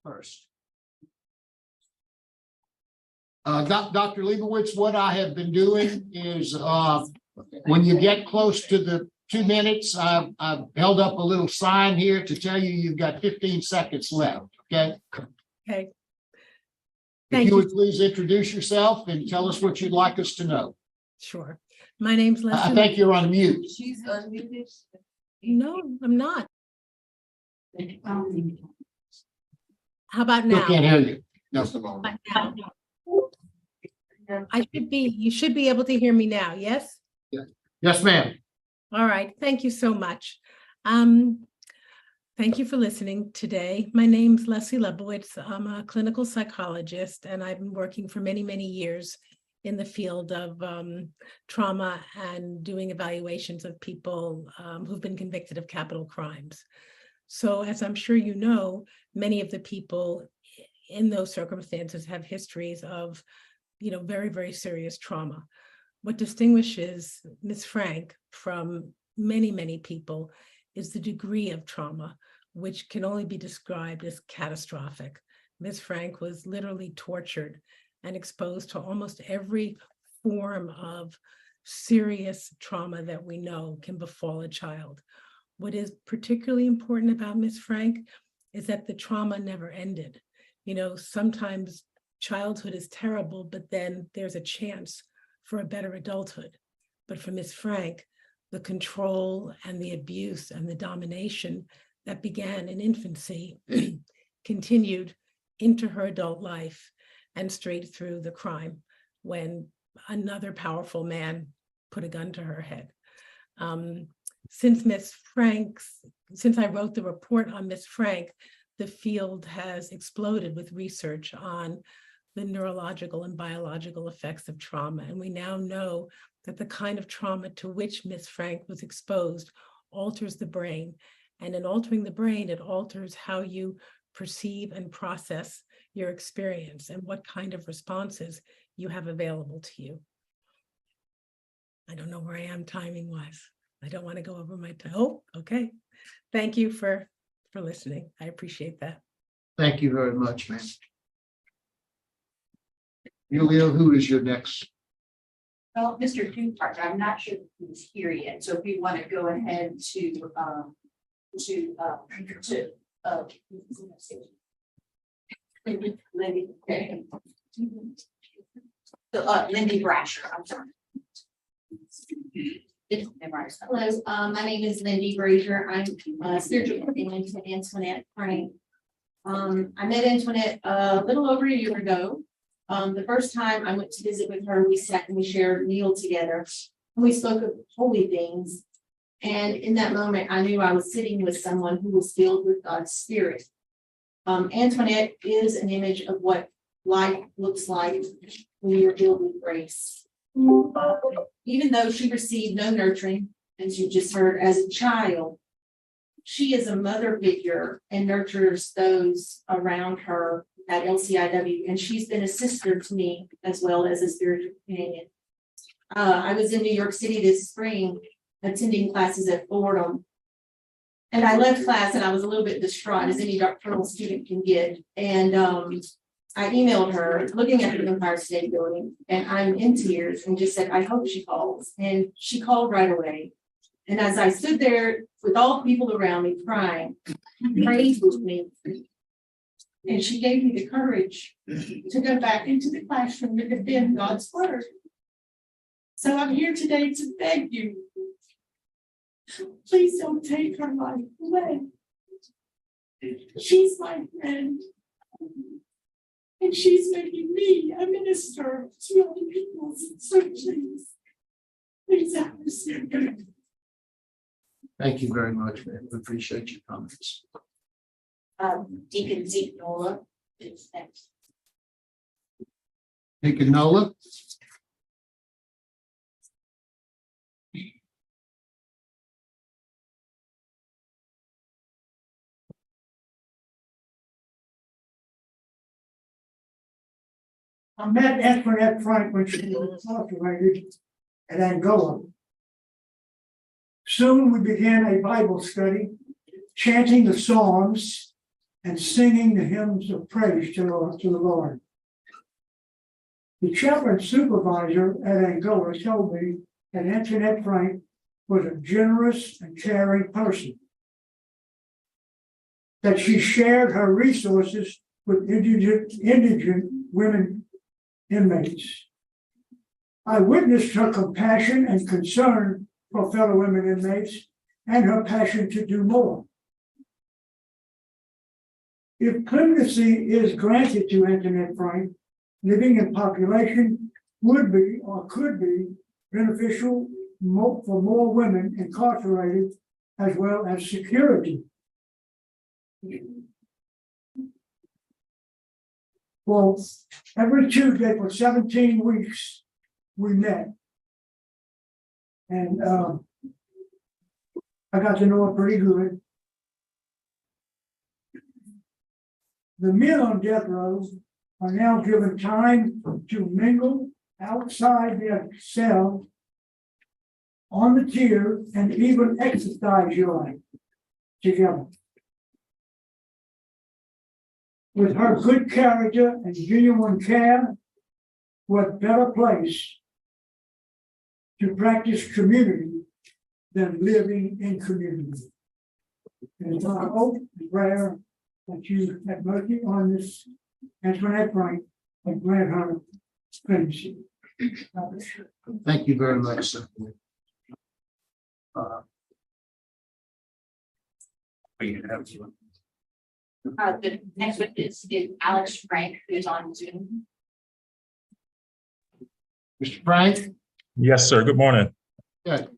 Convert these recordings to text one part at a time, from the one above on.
first. Dr. Leibowitz, what I have been doing is when you get close to the 2 minutes, I've held up a little sign here to tell you you've got 15 seconds left, okay? Okay. If Thank you you. would please introduce yourself and tell us what you'd like us to know. Sure. My name's I Leslie. think you're on mute. She's unmuted. No, I'm not. How about Still now? can't hear you. No. How about now? You should be able to hear me now, yes? Yes, ma'am. All right, thank you so much. Thank you for listening today. My name's Leslie Leibowitz. I'm a clinical psychologist, and I've been working for many, many years in the field of trauma and doing evaluations of people who've been convicted of capital crimes. So as I'm sure you know, many of the people in those circumstances have histories of, very, very serious trauma. What distinguishes Ms. Frank from many, many people is the degree of trauma, which can only be described as catastrophic. Ms. Frank was literally tortured and exposed to almost every form of serious trauma that we know can befall a child. What is particularly important about Ms. Frank is that the trauma never ended. Sometimes childhood is terrible, but then there's a chance for a better adulthood. But for Ms. Frank, the control and the abuse and the domination that began in infancy continued into her adult life and straight through the crime when another powerful man put a gun to her head. Since I wrote the report on Ms. Frank, the field has exploded with research on the neurological and biological effects of trauma. And we now know that the kind of trauma to which Ms. Frank was exposed alters the brain. And in altering the brain, it alters how you perceive and process your experience and what kind of responses you have available to you. I don't know where I am timing wise. I don't want to go over my time. Oh, okay. Thank you for listening. I appreciate that. Thank you very much, ma'am. Julio, who is your next? Well, Mr. Dupart, I'm not sure if he's here yet, so if you want to go ahead to Lindy, okay. So, Lindy Brasher, I'm sorry. Hello, my name is Lindy Brazier. I'm a spiritual companion to Antoinette Frank. I met Antoinette a little over a year ago. The first time I went to visit with her, we sat and we shared a meal together. And we spoke of holy things. And in that moment, I knew I was sitting with someone who was filled with God's Spirit. Antoinette is an image of what life looks like when you're filled with grace. Even though she received no nurturing, as you just heard, as a child, she is a mother figure and nurtures those around her at LCIW, and she's been a sister to me as well as a spiritual companion. I was in New York City this spring attending classes at Fordham, and I left class and I was a little bit distraught, as any doctoral student can get, and I emailed her looking at the Empire State Building, and I'm in tears and just said, I hope she calls. And she called right away. And as I stood there with all the people around me crying, prayed with me. And she gave me the courage to go back into the classroom to defend God's word. So I'm here today to beg you, please don't take her life away. She's my friend. And she's making me a minister to other people. So please have mercy. Thank you very much, ma'am. We appreciate your comments. Deacon Zeke Nola is next. Deacon Nola. I met Antoinette Frank when she was incarcerated at Angola. Soon we began a Bible study, chanting the Psalms and singing the hymns of praise to the Lord. The chaplain supervisor at Angola told me that Antoinette Frank was a generous and caring person, that she shared her resources with indigent women inmates. I witnessed her compassion and concern for fellow women inmates and her passion to do more. If clemency is granted to Antoinette Frank, living in population would be or could be beneficial for more women incarcerated, as well as security. Well, every Tuesday for 17 weeks, we met. And I got to know her pretty good. The men on death row are now given time to mingle outside their cell, on the tier, and even exercise joy together. With her good character and genuine care, what better place to practice community than living in community? And it's our hope and prayer that you have mercy on this Antoinette Frank and grant her clemency. Thank you very much, sir. The next witness is Alex Frank, who's on Zoom. Mr. Frank, Yes, sir. Good morning. Good.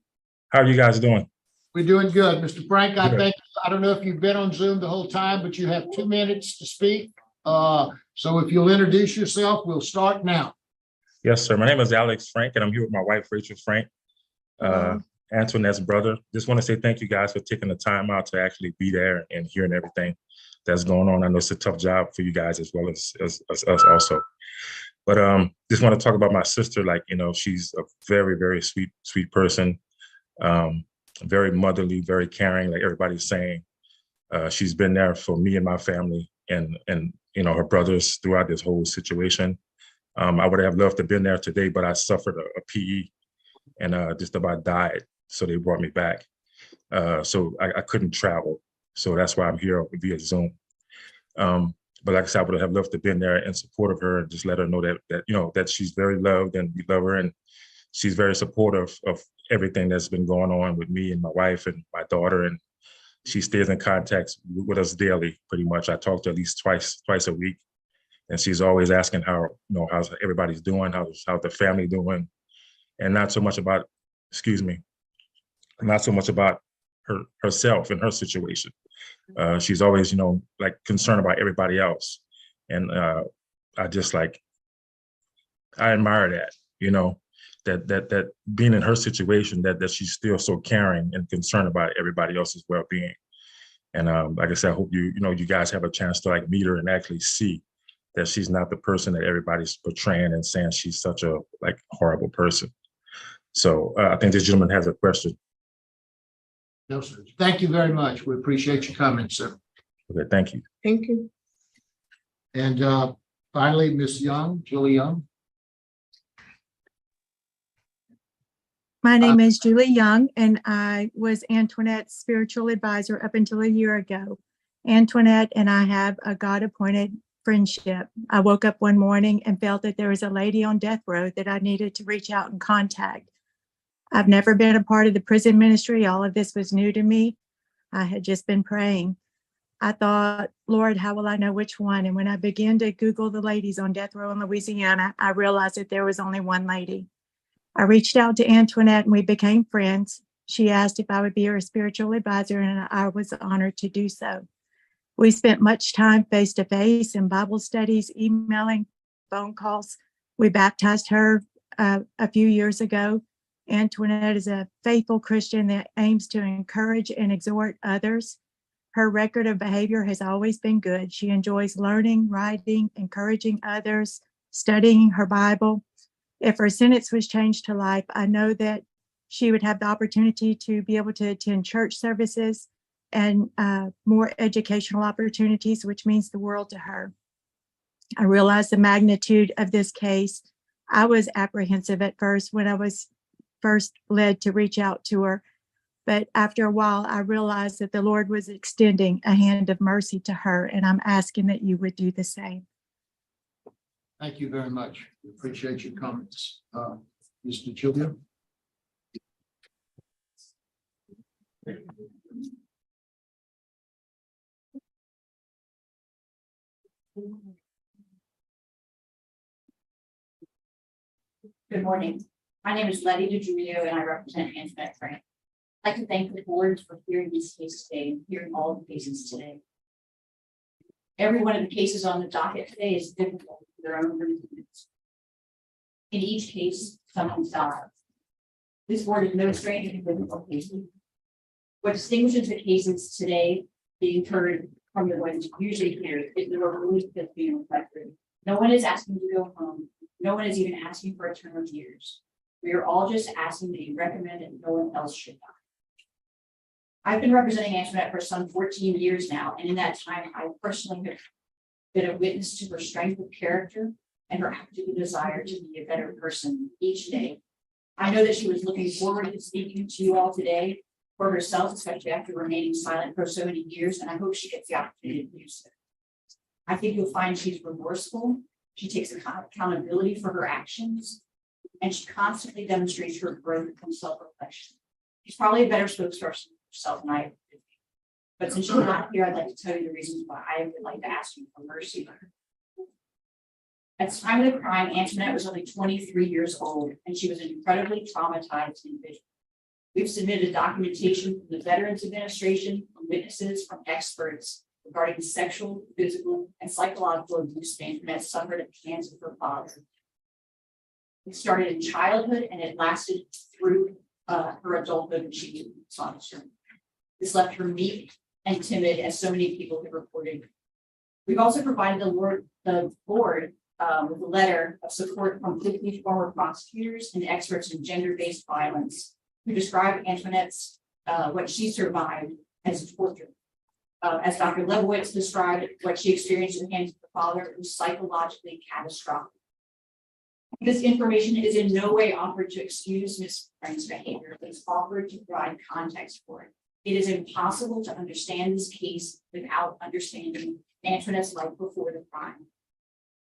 How are you guys doing? we're doing good. Mr. Frank, I Good. think, I don't know if you've been on Zoom the whole time, but you have 2 minutes to speak. So if you'll introduce yourself, we'll start now. Yes, sir. My name is Alex Frank, and I'm here with my wife, Rachel Frank, Antoinette's brother. Just want to say thank you guys for taking the time out to actually be there and hearing everything that's going on. I know it's a tough job for you guys as well as us also. But just want to talk about my sister. Like, you know, she's a very, very sweet person. Very motherly, very caring, like everybody's saying. She's been there for me and my family and you know, her brothers throughout this whole situation. I would have loved to have been there today, but I suffered a PE and just about died. So they brought me back. So I couldn't travel. So that's why I'm here via Zoom. But like I said, I would have loved to have been there in support of her and just let her know that you know, that she's very loved and we love her, and she's very supportive of everything that's been going on with me and my wife and my daughter. And she stays in contact with us daily, pretty much. I talk to her at least twice a week. And she's always asking how, you know, how's everybody's doing, how's the family doing, and not so much about, not so much about herself and her situation. She's always, you know, like concerned about everybody else. And I just like, I admire that, you know, that being in her situation, that she's still so caring and concerned about everybody else's well-being. And like I said, I hope you guys have a chance to like meet her and actually see that she's not the person that everybody's portraying and saying she's such a like horrible person. So I think this gentleman has a question. No, sir. Thank you very much. We appreciate your comments, sir. Okay, thank you. Thank you. And finally, Ms. Young, Julie Young. My name is Julie Young, and I was Antoinette's spiritual advisor up until a year ago. Antoinette and I have a God-appointed friendship. I woke up one morning and felt that there was a lady on death row that I needed to reach out and contact. I've never been a part of the prison ministry. All of this was new to me. I had just been praying. I thought, Lord, how will I know which one? And when I began to Google the ladies on death row in Louisiana, I realized that there was only one lady. I reached out to Antoinette and we became friends. She asked if I would be her spiritual advisor, and I was honored to do so. We spent much time face to face in Bible studies, emailing, phone calls. We baptized her a few years ago. Antoinette is a faithful Christian that aims to encourage and exhort others. Her record of behavior has always been good. She enjoys learning, writing, encouraging others, studying her Bible. If her sentence was changed to life, I know that she would have the opportunity to be able to attend church services, and more educational opportunities, which means the world to her. I realize the magnitude of this case. I was apprehensive at first when I was first led to reach out to her. But after a while, I realized that the Lord was extending a hand of mercy to her, and I'm asking that you would do the same. Thank you very much. We appreciate your comments. Mr. Julia? Good morning. My name is Letty DeJulio and I represent Antoinette Frank. I'd like to thank the board for hearing this case today and hearing all the cases today. Every one of the cases on the docket today is difficult for their own reasons. In each case, someone died. This board is no stranger to difficult cases. What distinguishes the cases today being heard from the ones usually here is the relief that's being reflected. No one is asking to go home. No one is even asking for a term of years. We are all just asking that you recommend that no one else should die. I've been representing Antoinette for some 14 years now, and in that time, I personally have been a witness to her strength of character and her active desire to be a better person each day. I know that she was looking forward to speaking to you all today for herself, especially after remaining silent for so many years, and I hope she gets the opportunity to do so. I think you'll find she's remorseful. She takes accountability for her actions, and she constantly demonstrates her growth and self-reflection. She's probably a better spokesperson for herself than I have been. But since she's not here, I'd like to tell you the reasons why I would like to ask you for mercy. At the time of the crime, Antoinette was only 23 years old, and she was an incredibly traumatized individual. We've submitted documentation from the Veterans Administration, from witnesses, from experts regarding sexual, physical, and psychological abuse Antoinette suffered at the hands of her father. It started in childhood and it lasted through her adulthood when she was an officer. This left her meek and timid, as so many people have reported. We've also provided the board with a letter of support from 50 former prosecutors and experts in gender-based violence who described Antoinette's what she survived as torture. As Dr. Lebowitz described, what she experienced at the hands of her father was psychologically catastrophic. This information is in no way offered to excuse Ms. Frank's behavior, but it's offered to provide context for it. It is impossible to understand this case without understanding Antoinette's life before the crime.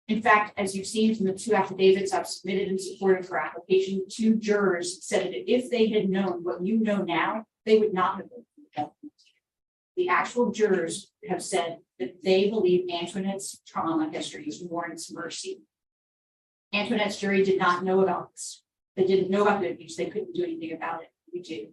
In fact, as you've seen from the 2 affidavits I've submitted in support of her application, 2 jurors said that if they had known what you know now, they would not have been through the death penalty. The actual jurors have said that they believe Antoinette's trauma history warrants mercy. Antoinette's jury did not know about this. They didn't know about the abuse. They couldn't do anything about it. We do.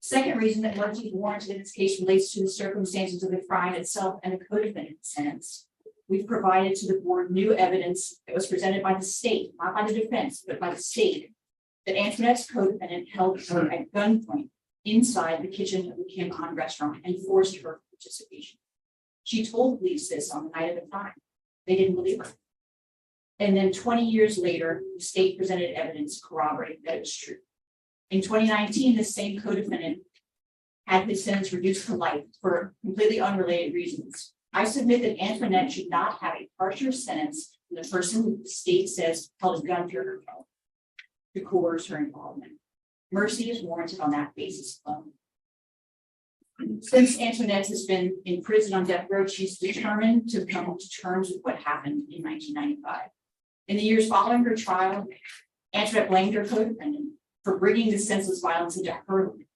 Second reason that mercy is warranted in this case relates to the circumstances of the crime itself and the co-defendant's sentence. We've provided to the board new evidence that was presented by the state, not by the defense, but by the state, that Antoinette's co-defendant held her at gunpoint inside the kitchen of the Kim Han restaurant and forced her participation. She told police this on the night of the crime. They didn't believe her. And then 20 years later, the state presented evidence corroborating that it was true. In 2019, the same co-defendant had his sentence reduced to life for completely unrelated reasons. I submit that Antoinette should not have a harsher sentence than the person who the state says held a gun to her head to coerce her involvement. Mercy is warranted on that basis alone. Since Antoinette has been in prison on death row, she's determined to come to terms with what happened in 1995. In the years following her trial, Antoinette blamed her co-defendant for bringing the senseless violence into her life.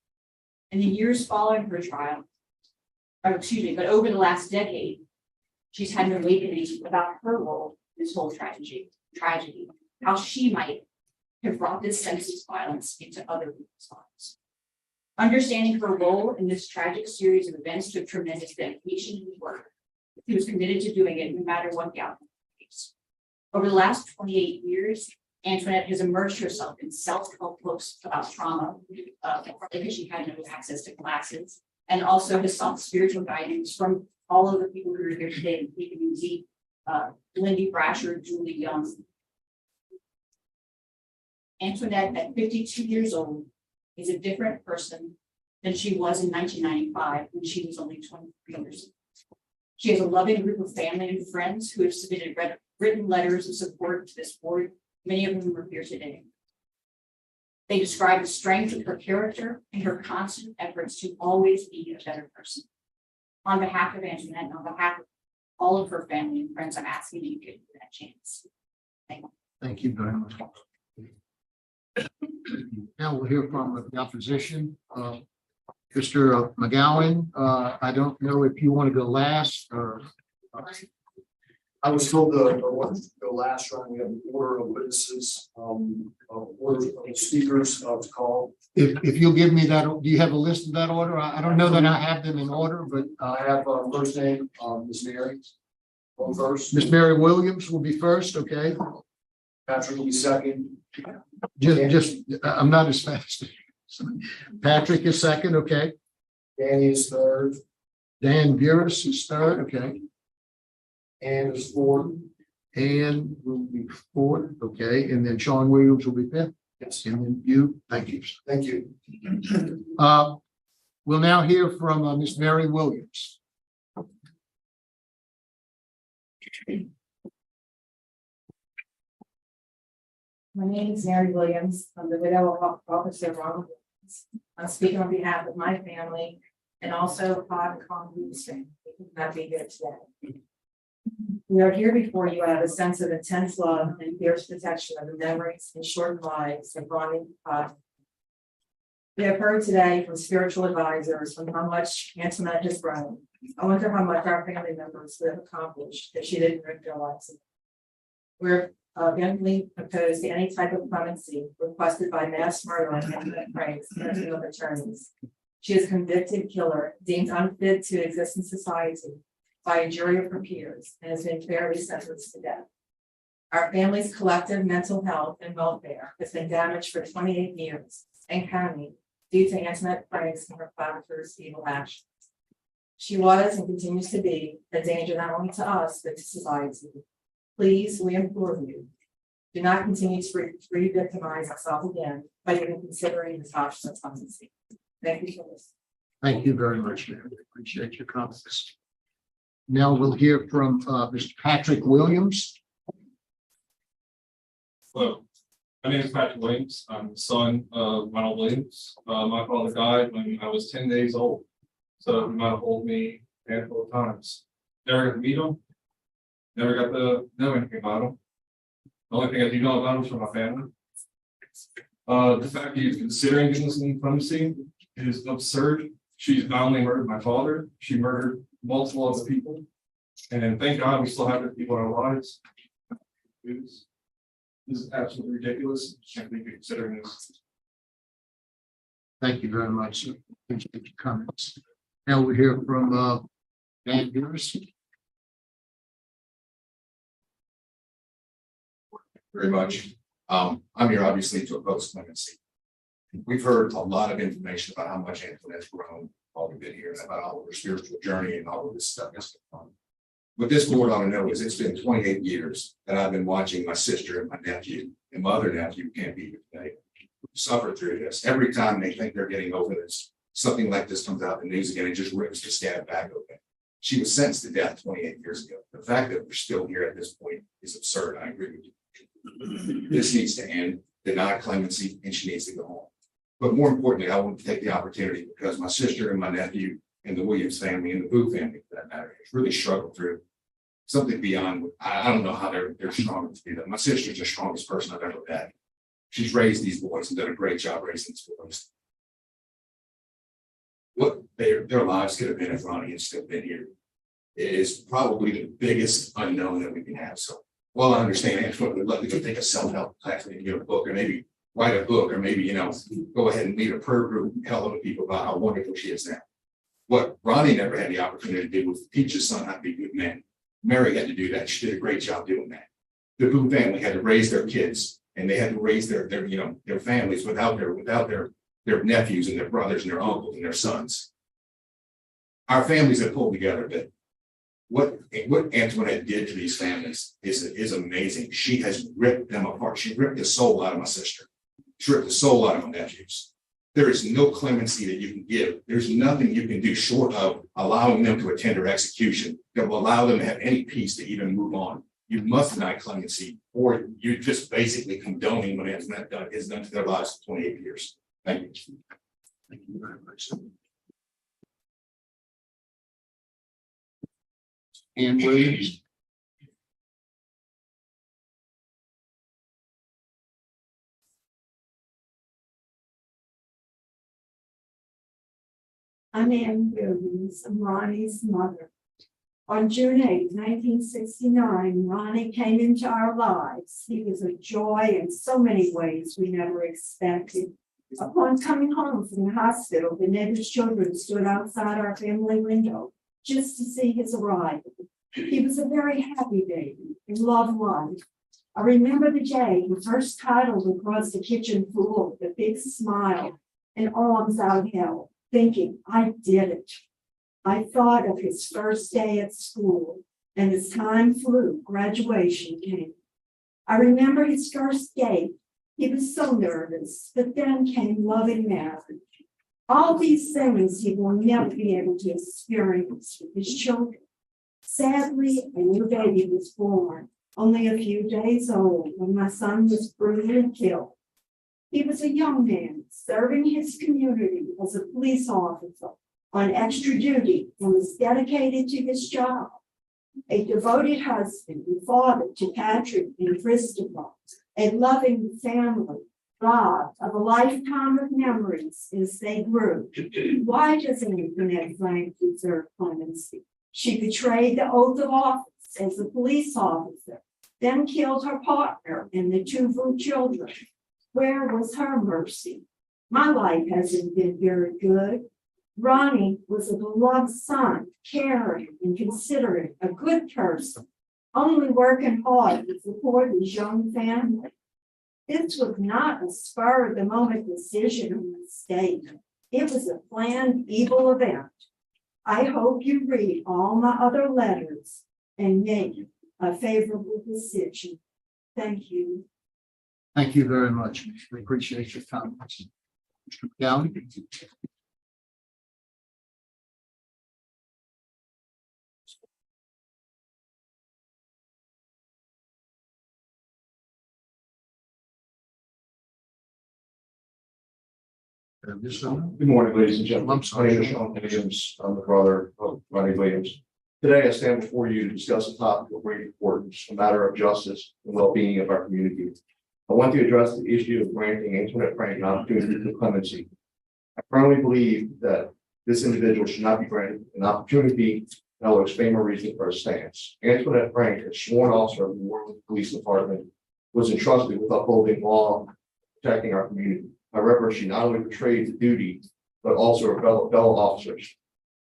In the years following her trial, but over the last decade, she's had an awakening about her role in this whole tragedy, how she might have brought this senseless violence into other people's lives. Understanding her role in this tragic series of events took tremendous dedication and work. She was committed to doing it no matter what the outcome was. Over the last 28 years, Antoinette has immersed herself in self-help books about trauma, because she had no access to classes, and also has sought spiritual guidance from all of the people who are here today, PWZ, Lindy Brasher, Julie Young. Antoinette, at 52 years old, is a different person than she was in 1995 when she was only 23 years old. She has a loving group of family and friends who have submitted written letters of support to this board, many of whom are here today. They describe the strength of her character and her constant efforts to always be a better person. On behalf of Antoinette and on behalf of all of her family and friends, I'm asking you to give her that chance. Thank you. Thank you very much. Now we'll hear from the opposition. Mr. McGowan, I don't know if you want to go last or. I was told the one to go last round, we have an order of witnesses, order of speakers to call. If you'll give me that, do you have a list of that order? I don't know that I have them in order, but I have first name, Ms. Mary. Going first, Miss Mary Williams will be first, okay? Patrick will be second. I'm not as fast. Patrick is second, okay? Danny is third, Dan Burris is third, okay? Ann is fourth. Ann will be fourth, okay? And then Sean Williams will be fifth. Yes, And then you, thank you. thank you. We'll now hear from Miss Mary Williams. My name is Mary Williams. I'm the widow of Officer Ronald Williams. I'm speaking on behalf of my family and also Todd and Con Weems' family, who could not be here today. We are here before you out of a sense of intense love and fierce protection of the memories and short lives of Ronnie and Todd. We have heard today from spiritual advisors on how much Antoinette has grown. I wonder how much our family members would have accomplished if she didn't realize it. We're vehemently opposed to any type of clemency requested by mass murderer Antoinette Franks and her team of attorneys. She is a convicted killer deemed unfit to exist in society by a jury of her peers and has been fairly sentenced to death. Our family's collective mental health and welfare has been damaged for 28 years and counting due to Antoinette Franks and her father's evil actions. She was and continues to be a danger not only to us, but to society. Please, we implore you, do not continue to re-victimize yourself again by even considering this option of clemency. Thank you for this. Thank you very much, ma'am. Appreciate your comments. Now we'll hear from Mr. Patrick Williams. Hello, my name is Patrick Williams. I'm the son of Ronald Williams. My father died when I was 10 days old. So he might have told me a handful of times. Never got to meet him. Never got to know anything about him. The only thing I do know about him is from my family. The fact that he's considering doing this in clemency is absurd. She's not only murdered my father, she murdered multiple other people. And thank God we still have the people in our lives. This is absolutely ridiculous. Can't believe you're considering this. Thank you very much. Appreciate your comments. Now we hear from Dan Burris. Very much. I'm here obviously to oppose clemency. We've heard a lot of information about how much Antoinette's grown while we've been here, about all of her spiritual journey and all of this stuff. What this board ought to know is it's been 28 years that I've been watching my sister and my nephew and my other nephew who can't be here today suffer through this. Every time they think they're getting over this, something like this comes out in the news again and just rips the scab back open. She was sentenced to death 28 years ago. The fact that we're still here at this point is absurd. I agree with you. This needs to end, deny clemency, and she needs to go home. But more importantly, I want to take the opportunity because my sister and my nephew and the Williams family and the Boo family, for that matter, has really struggled through something beyond. I don't know how they're strong to do that. My sister's the strongest person I've ever met. She's raised these boys and done a great job raising these boys. What their lives could have been if Ronnie had still been here is probably the biggest unknown that we can have. So, well, I understand Antoinette would love to go take a self-help class and get a book, or maybe write a book, or maybe, go ahead and lead a prayer group and tell other people about how wonderful she is now. What Ronnie never had the opportunity to do was teach his son how to be a good man. Mary had to do that. She did a great job doing that. The Boo family had to raise their kids, and they had to raise their families without their nephews and their brothers and their uncles and their sons. Our families have pulled together, but what Antoinette did to these families is amazing. She has ripped them apart. She ripped the soul out of my sister. She ripped the soul out of my nephews. there is no clemency that you can give. There's nothing you can do short of allowing them to attend their execution that will allow them to have any peace to even move on. You must deny clemency, or you're just basically condoning what has not done, is done to their lives for 28 years. Thank you. Thank you very much. Ann Williams. I'm Ann Williams, I'm Ronnie's mother. On June 8, 1969, Ronnie came into our lives. He was a joy in so many ways we never expected. Upon coming home from the hospital, the neighbor's children stood outside our family window just to see his arrival. He was a very happy baby and loved life. I remember the day he first toddled across the kitchen floor with a big smile and arms outheld, thinking, I did it. I thought of his first day at school, and as time flew, graduation came. I remember his first date. He was so nervous, but then came loving marriage. All these things he will never be able to experience with his children. Sadly, a new baby was born, only a few days old, when my son was brutally killed. He was a young man serving his community as a police officer on extra duty and was dedicated to his job. A devoted husband and father to Patrick and Christopher, a loving family, robbed of a lifetime of memories as they grew. Why doesn't Antoinette Frank deserve clemency? She betrayed the oath of office as a police officer, then killed her partner and the two children. Where was her mercy? My life hasn't been very good. Ronnie was a beloved son, caring and considerate, a good person, only working hard to support his young family. This was not a spur of the moment decision or mistake. It was a planned evil event. I hope you read all my other letters and make a favorable decision. Thank you. Thank you very much. We appreciate your comments. Mr. McGowan. Good morning, ladies and gentlemen. My name is Sean Williams. I'm the brother of Ronnie Williams. Today, I stand before you to discuss a topic of great importance, a matter of justice and well-being of our community. I want to address the issue of granting Antoinette Frank an opportunity for clemency. I firmly believe that this individual should not be granted an opportunity, and I will explain my reason for a stance. Antoinette Frank, a sworn officer of the New Orleans Police Department, was entrusted with upholding law, protecting our community. However, she not only betrayed the duty, but also her fellow officers.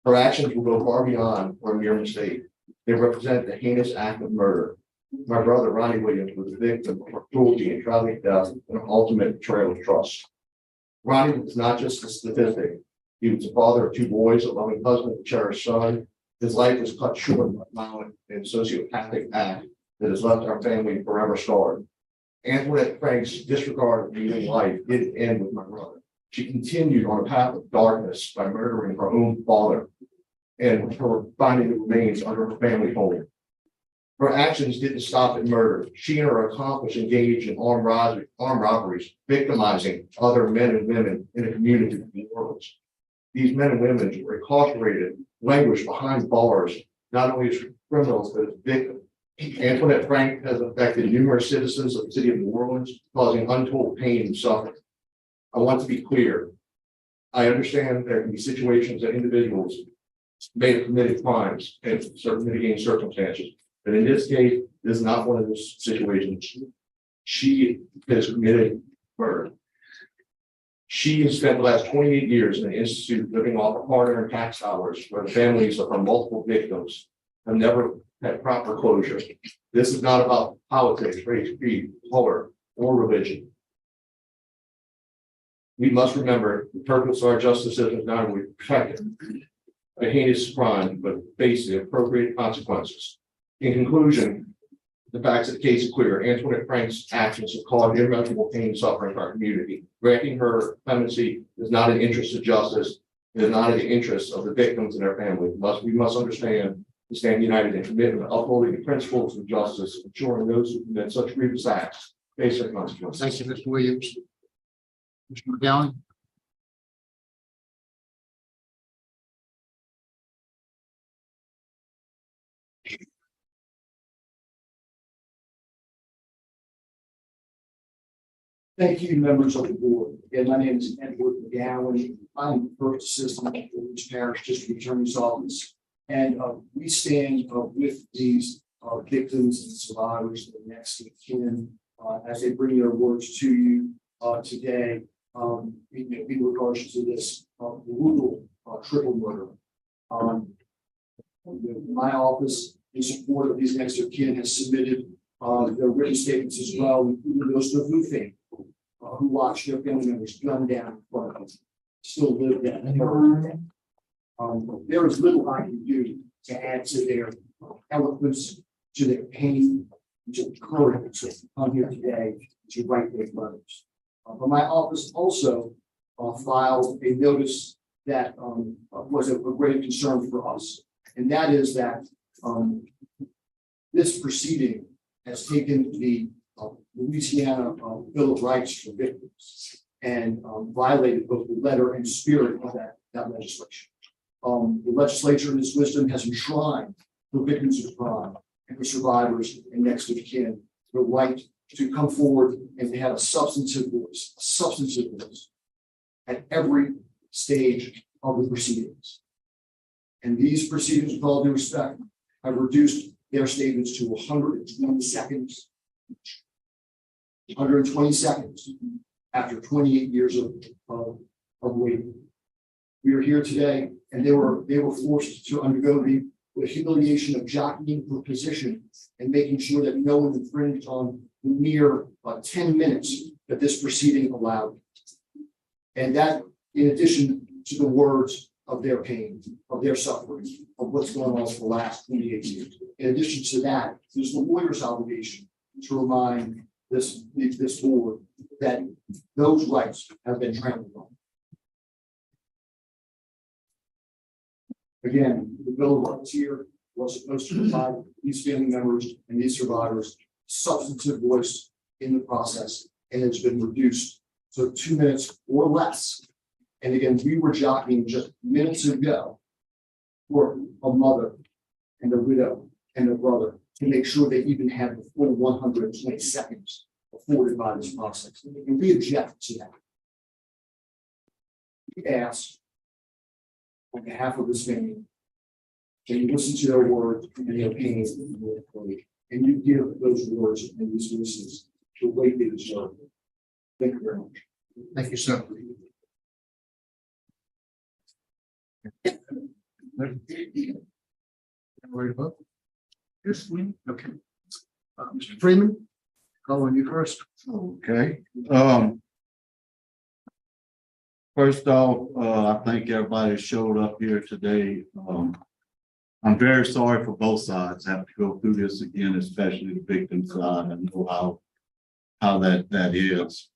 Her actions will go far beyond a mere mistake. They represent the heinous act of murder. My brother, Ronnie Williams, was a victim of cruelty and tragic death and an ultimate betrayal of trust. Ronnie was not just a statistic. He was the father of two boys, a loving husband, a cherished son. His life was cut short by a violent and sociopathic act that has left our family forever scarred. Antoinette Frank's disregard of human life didn't end with my brother. She continued on a path of darkness by murdering her own father and her finding the remains under her family home. Her actions didn't stop at murder. She and her accomplice engaged in armed robberies, victimizing other men and women in the community of New Orleans. These men and women were incarcerated, languished behind bars, not only as criminals, but as victims. Antoinette Frank has affected numerous citizens of the city of New Orleans, causing untold pain and suffering. I want to be clear. I understand there can be situations that individuals may have committed crimes in certain mitigating circumstances, but in this case, this is not one of those situations. She has committed murder. She has spent the last 28 years in the institute living off of hard-earned tax dollars, where the families of her multiple victims have never had proper closure. This is not about politics, race, creed, color, or religion. We must remember the purpose of our justice system is not only to protect a heinous crime, but face the appropriate consequences. In conclusion, The facts of the case are clear. Antoinette Frank's actions have caused irreparable pain and suffering for our community. Granting her clemency is not in the interest of justice. It is not in the interest of the victims and their families. We must understand and stand united in commitment to upholding the principles of justice, ensuring those who commit such grievous acts face their consequences. Thank you, Mr. Williams. Mr. McGowan? Thank you, members of the board. Again, my name is Edward McGowan. I'm the first assistant at the Orange Parish District Attorney's Office. And we stand with these victims and survivors of the next of kin as they bring their words to you today in regards to this brutal triple murder. My office, in support of these next of kin, has submitted their written statements as well, including those of who think who watched their family members gunned down in front of them, still live that. There is little I can do to add to their eloquence, to their pain, to the courage to come here today to write their letters. But my office also filed a notice that was a great concern for us, and that is that this proceeding has taken the Louisiana Bill of Rights for victims and violated both the letter and spirit of that legislation. The legislature in its wisdom has enshrined the victims of crime and the survivors and next of kin the right to come forward and to have a substantive voice at every stage of the proceedings. And these proceedings, with all due respect, have reduced their statements to 120 seconds. 120 seconds after 28 years of waiting. We are here today, and they were forced to undergo the humiliation of jockeying for position and making sure that no one infringed on the mere 10 minutes that this proceeding allowed. And that, in addition to the words of their pain, of their suffering, of what's going on for the last 28 years. In addition to that, there's the lawyer's obligation to remind this board that those rights have been trampled on. Again, the Bill of Rights here was supposed to provide these family members and these survivors substantive voice in the process, and it's been reduced to 2 minutes or less. And again, we were jockeying just minutes ago for a mother and a widow and a brother to make sure they even had the full 120 seconds afforded by this process. And we object to that. We ask on behalf of this family, can you listen to their words and their pain and you give those words and these voices the weight they deserve. Thank you very much. Thank you, sir. Worried about? Yes, okay. Mr. Freeman, call on you first. Okay, first off, I think everybody showed up here today. I'm very sorry for both sides having to go through this again, especially the victim side. I know how that is.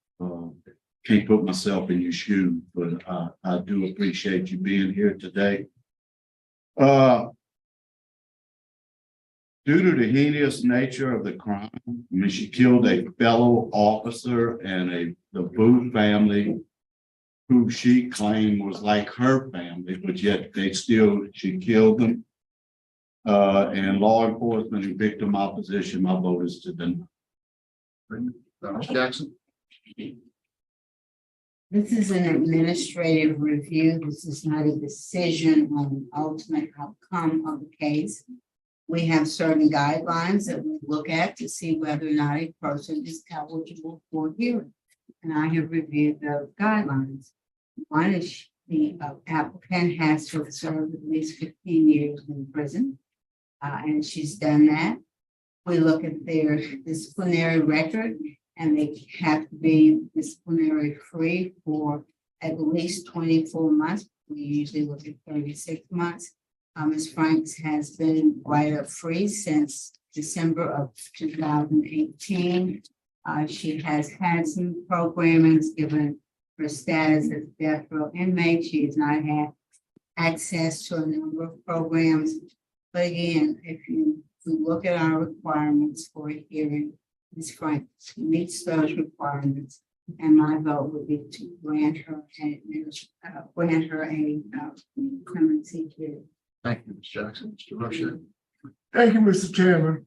Can't put myself in your shoes, but I do appreciate you being here today. Due to the heinous nature of the crime, I mean, she killed a fellow officer and the Booth family, who she claimed was like her family, but yet she killed them. And law enforcement and victim opposition, my vote is to deny. Mr. Jackson. This is an administrative review. This is not a decision on the ultimate outcome of the case. We have certain guidelines that we look at to see whether or not a person is eligible for hearing. And I have reviewed those guidelines. One is the applicant has to have served at least 15 years in prison. And she's done that. We look at their disciplinary record, and they have to be disciplinary free for at least 24 months. We usually look at 36 months. Ms. Franks has been write-up free since December of 2018. She has had some programmings given her status as death row inmate. She has not had access to a number of programs. But again, if you look at our requirements for a hearing, Ms. Frank meets those requirements. And my vote would be to grant her a clemency hearing. Thank you, Ms. Jackson. Mr. Russia. Thank you, Mr. Chairman.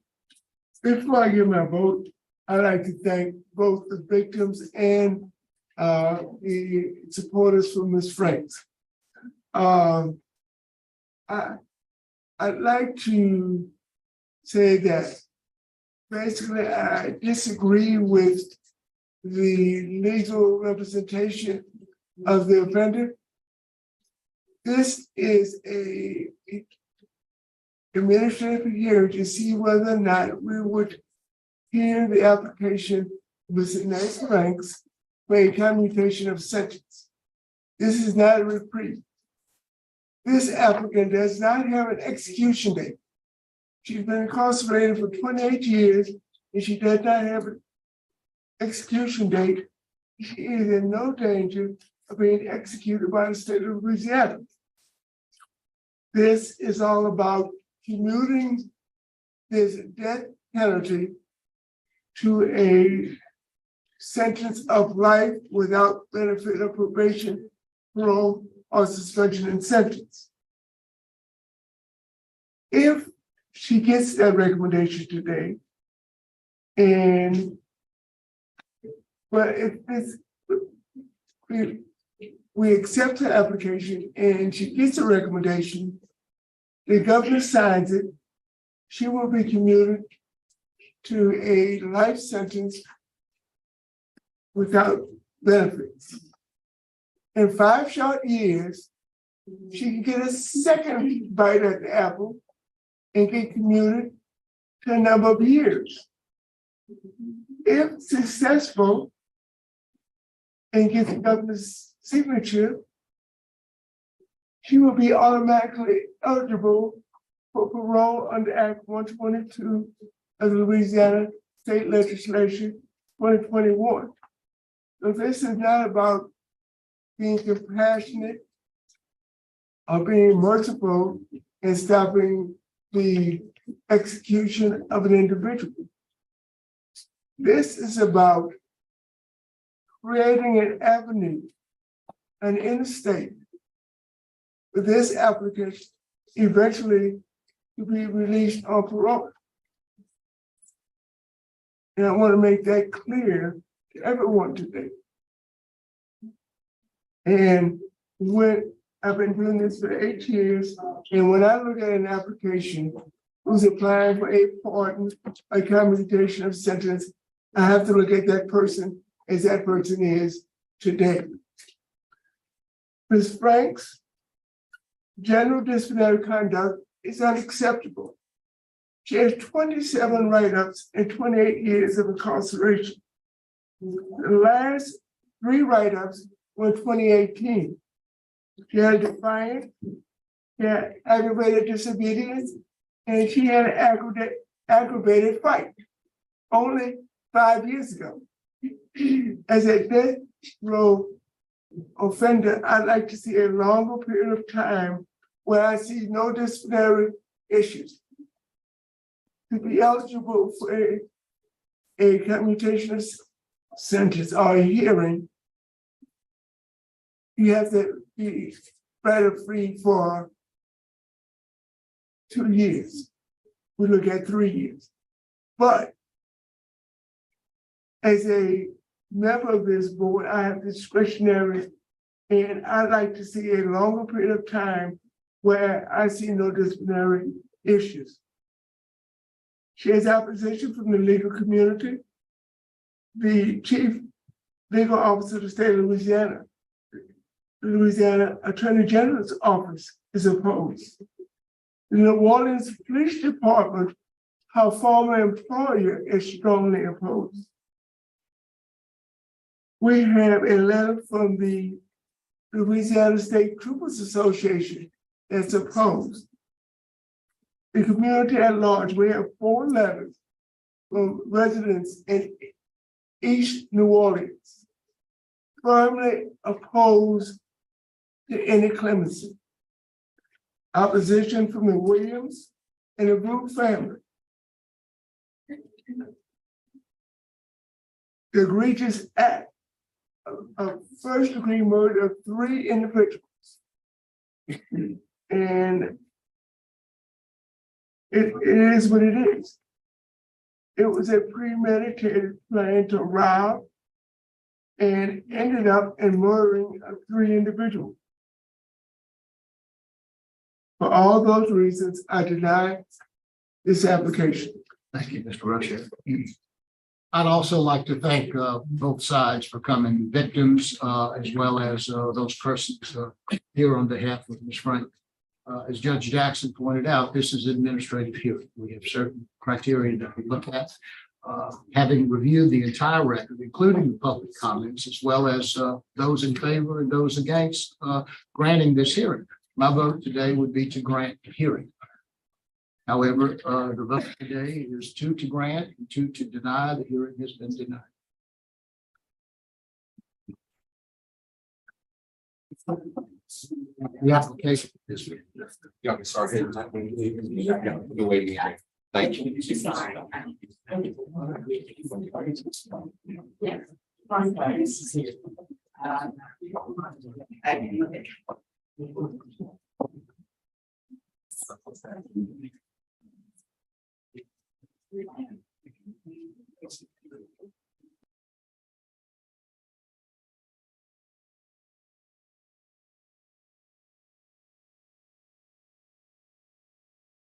Before I give my vote, I'd like to thank both the victims and the supporters for Ms. Franks. I'd like to say that basically I disagree with the legal representation of the offender. This is a administrative hearing to see whether or not we would hear the application of Mrs. Nancy Franks for a commutation of sentence. This is not a reprieve. This applicant does not have an execution date. She's been incarcerated for 28 years and she does not have an execution date. She is in no danger of being executed by the state of Louisiana. This is all about commuting this death penalty to a sentence of life without benefit of probation, parole, or suspension and sentence. If she gets that recommendation today, but if this, we accept her application and she gets a recommendation, the governor signs it, she will be commuted to a life sentence without benefits. In 5 short years, she can get a second bite at the apple and get commuted to a number of years. If successful and gets the governor's signature, she will be automatically eligible for parole under Act 122 of the Louisiana State Legislation 2021. So this is not about being compassionate or being merciful and stopping the execution of an individual. This is about creating an avenue, an interstate, for this applicant eventually to be released on parole. And I want to make that clear to everyone today. And when I've been doing this for 8 years, and when I look at an application who's applying for a pardon, a commutation of sentence, I have to look at that person as that person is today. Ms. Franks' general disciplinary conduct is unacceptable. She has 27 write-ups and 28 years of incarceration. The last 3 write-ups were 2018. She had defiant, she had aggravated disobedience, and she had an aggravated fight only 5 years ago. As a death row offender, I'd like to see a longer period of time where I see no disciplinary issues. To be eligible for a commutation of sentence or a hearing, you have to be free for 2 years. We look at 3 years. But as a member of this board, I have discretionary, and I'd like to see a longer period of time where I see no disciplinary issues. She has opposition from the legal community. The chief legal officer of the state of Louisiana, the Louisiana Attorney General's office is opposed. The New Orleans Police Department, her former employer, is strongly opposed. We have a letter from the Louisiana State Troopers Association that's opposed. the community at large, we have 4 letters from residents in East New Orleans firmly opposed to any clemency. Opposition from the Williams and the Root family. The egregious act of first-degree murder of 3 individuals. And it is what it is. It was a premeditated plan to rob and ended up in murdering of 3 individuals. For all those reasons, I deny this application. Thank you, Mr. Rocha. I'd also like to thank both sides for coming, victims as well as those persons here on behalf of Ms. Frank. As Judge Jackson pointed out, this is an administrative hearing. We have certain criteria that we look at. Having reviewed the entire record, including the public comments, as well as those in favor and those against granting this hearing. My vote today would be to grant the hearing. However, the vote today is 2 to grant and 2 to deny. The hearing has been denied. The application is. Y'all can start hitting that when you leave. Yeah, the way we have. Thank you. Yeah.